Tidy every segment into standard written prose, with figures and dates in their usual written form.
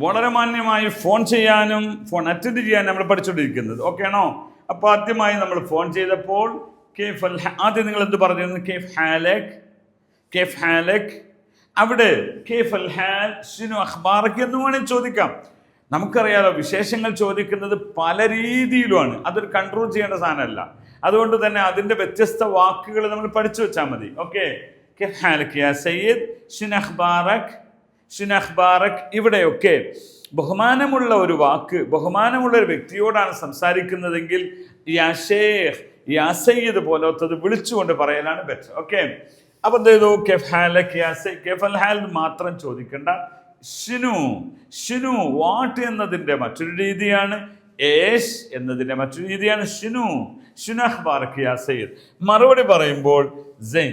വളരെ മാന്യമായി ഫോൺ ചെയ്യാനും ഫോൺ അറ്റൻഡ് ചെയ്യാനും നമ്മൾ പഠിച്ചുകൊണ്ടിരിക്കുന്നത്. ഓക്കെ ആണോ? അപ്പോൾ ആദ്യമായി നമ്മൾ ഫോൺ ചെയ്തപ്പോൾ ആദ്യം നിങ്ങൾ എന്ത് പറഞ്ഞിരുന്നു? കേഫ് ഹാലക്. അവിടെ കേഫ് ഹാൽ ഷിനു അഖ്ബാറക് എന്ന് വേണമെങ്കിൽ ചോദിക്കാം. നമുക്കറിയാലോ, വിശേഷങ്ങൾ ചോദിക്കുന്നത് പല രീതിയിലുമാണ്. അതൊരു കൺട്രോൾ ചെയ്യേണ്ട സാധനമല്ല. അതുകൊണ്ട് തന്നെ അതിൻ്റെ വ്യത്യസ്ത വാക്കുകൾ നമ്മൾ പഠിച്ചു വെച്ചാൽ മതി. ഓക്കെ, കേഫ് ഹാലക് യാ സയ്യിദ്, ഷിനു അഖ്ബാറക്. ഇവിടെയൊക്കെ ബഹുമാനമുള്ള ഒരു വാക്ക്, ബഹുമാനമുള്ള ഒരു വ്യക്തിയോടാണ് സംസാരിക്കുന്നതെങ്കിൽ യാ ഷേഖ്, യാ സയ്യിദ് പോലത്തത് വിളിച്ചുകൊണ്ട് പറയലാണ് ബെറ്റർ. ഓക്കെ, അപ്പൊ എന്ത് ചെയ്തു? കേഫ് ഹാലക് യാ സയ്യിദ്, കേഫ് ഹാൽ മാത്രം ചോദിക്കണ്ട. ഷിനു വാട്ട് എന്നതിൻ്റെ മറ്റൊരു രീതിയാണ്, ഏഷ് എന്നതിൻ്റെ മറ്റൊരു രീതിയാണ് ഷിനു അഖ്ബാറക് യാ സയ്യിദ്. മറുപടി പറയുമ്പോൾ സെയിൻ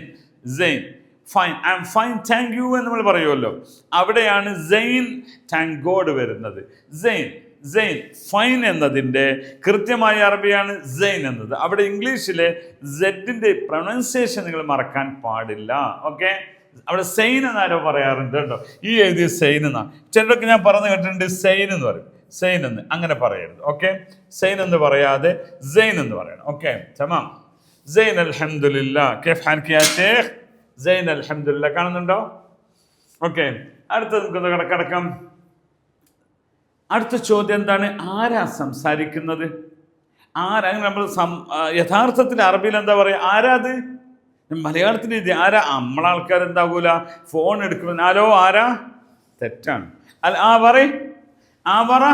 fine, I am fine, thank you എന്ന് നമ്മൾ പറയുമല്ലോ. അവിടെയാണ് സെയിൻ താങ്ക് ഗോഡ് വരുന്നത്. സെയിൻ ഫൈൻ എന്നതിൻ്റെ കൃത്യമായ അറബിയാണ് സെയിൻ എന്നത്. അവിടെ ഇംഗ്ലീഷിലെ സെഡിൻ്റെ പ്രൊനൗൺസിയേഷൻ നിങ്ങൾ മറക്കാൻ പാടില്ല. ഓക്കെ, അവിടെ സെയിൻ എന്നാരോ പറയാറുണ്ട് കേട്ടോ. ഈ എഴുതിയ സെയിൻ എന്നാ. ചിലരൊക്കെ ഞാൻ പറഞ്ഞു കേട്ടിട്ടുണ്ട് സെയിൻ എന്ന് പറയും. സെയിൻ എന്ന് അങ്ങനെ പറയരുത്. ഓക്കെ, സെയിൻ എന്ന് പറയാതെ സെയിൻ എന്ന് പറയണം. ഓക്കെ, തമാം. സെയിൻ അൽഹംദുലില്ലാ, കൈഫ് ഹാലക് യാ ഷേഖ്? സെയിൻ അൽഹംദുലില്ലാ. കാണുന്നുണ്ടോ? ഓക്കെ, അടുത്ത നമുക്ക് കിടക്കാം. അടുത്ത ചോദ്യം എന്താണ്? ആരാ സംസാരിക്കുന്നത്? നമ്മൾ യഥാർത്ഥത്തിൽ അറബിയിൽ എന്താ പറയുക? ആരാത്? മലയാളത്തിൽ ആരാ? നമ്മളെ ആൾക്കാർ എന്താകൂല, ഫോൺ എടുക്കുന്നത് ഹലോ ആരാ? തെറ്റാണ്. പറ.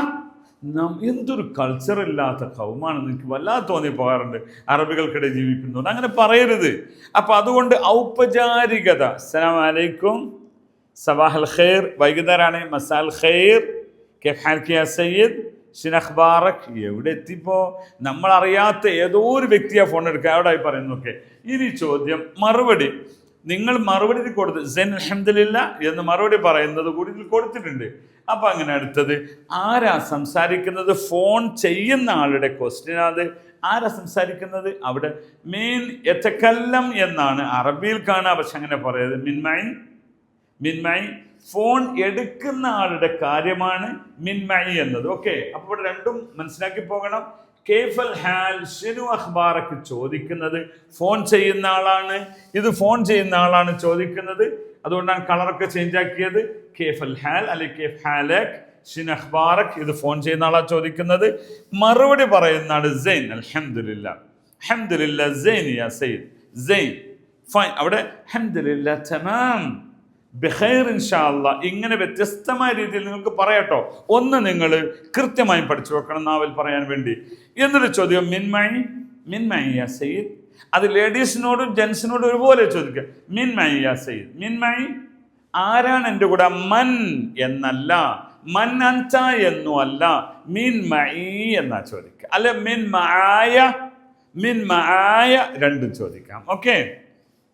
എന്തൊരു കൾച്ചറില്ലാത്ത കൗമാണെന്ന് എനിക്ക് വല്ലാതെ തോന്നിപ്പോകാറുണ്ട് അറബികൾക്കിടയിൽ ജീവിക്കുന്നുണ്ട്. അങ്ങനെ പറയരുത്. അപ്പം അതുകൊണ്ട് ഔപചാരികത, അസ്സലാമു അലൈക്കും, സബാഹൽ ഖൈർ, വൈകുന്നേരമാണ്, മസാൽ ഖൈർ, കൈഫ് ഹാലക് യാ സയ്യിദ്, ഷിനു അഖ്ബാറക്. എവിടെ എത്തിപ്പോ? നമ്മളറിയാത്ത ഏതോ ഒരു വ്യക്തിയാ ഫോൺ എടുക്കുക, അവിടെ പറയുന്നൊക്കെ. ഇനി ചോദ്യം, മറുപടി നിങ്ങൾ മറുപടി കൊടുത്ത് സെൻ അൽഹംദുലില്ലാ എന്ന് മറുപടി പറയുന്നത് കൂടി ഇതിൽ കൊടുത്തിട്ടുണ്ട്. അപ്പം അങ്ങനെ അടുത്തത് ആരാ സംസാരിക്കുന്നത്? ഫോൺ ചെയ്യുന്ന ആളുടെ ക്വസ്റ്റ്യൻ അത്. ആരാ സംസാരിക്കുന്നത്? അവിടെ മീൻ യതകല്ലം എന്നാണ് അറബിയിൽ കാണുക, പക്ഷെ അങ്ങനെ പറയരുത്. മിൻമൈ ഫോൺ എടുക്കുന്ന ആളുടെ കാര്യമാണ് മിൻമൈ എന്നത്. ഓക്കെ, അപ്പോൾ ഇവിടെ രണ്ടും മനസ്സിലാക്കി പോകണം. കൈഫൽ ഹാൽ ഷിനു അഖ്ബാറക് ചോദിക്കുന്നത് ഫോൺ ചെയ്യുന്ന ആളാണ്. ഇത് ഫോൺ ചെയ്യുന്ന ആളാണ് ചോദിക്കുന്നത്. അതുകൊണ്ടാണ് കളറൊക്കെ ചേഞ്ച് ആക്കിയത്. കൈഫൽ ഹാൽ അല്ലെങ്കിൽ കൈഫ് ഹാലക് ഷിനു അഖ്ബാറക്, ഇത് ഫോൺ ചെയ്യുന്ന ആളാണ് ചോദിക്കുന്നത്. മറുപടി പറയുന്ന ആള് സെയിൻ അൽഹംദുലില്ലാ, അൽഹംദുലില്ലാ സെയിൻ യാ സയ്യിദ്, സെയിൻ ഫൈൻ. അവിടെ അൽഹംദുലില്ലാ തമാം ബിഖൈർ ഇൻഷാ അല്ലാ. ഇങ്ങനെ വ്യത്യസ്തമായ രീതിയിൽ നിങ്ങൾക്ക് പറയട്ടോ. ഒന്ന് നിങ്ങൾ കൃത്യമായും പഠിച്ചു വെക്കണം നാവൽ പറയാൻ വേണ്ടി. എന്നൊരു ചോദ്യം, മിൻമൈ യാ സയ്യിദ്. അത് ലേഡീസിനോടും ജെൻസിനോടും ഒരുപോലെ ചോദിക്കുക. മിൻമൈ യാ സയ്യിദ്, മിൻമൈ ആരാണ് എൻ്റെ കൂടെ? മൻ എന്നല്ല, മൻ അൻത എന്നും അല്ല, മിൻമൈ എന്നാ ചോദിക്കുക. അല്ലെ മിൻ മആയ രണ്ടും ചോദിക്കാം. ഓക്കെ.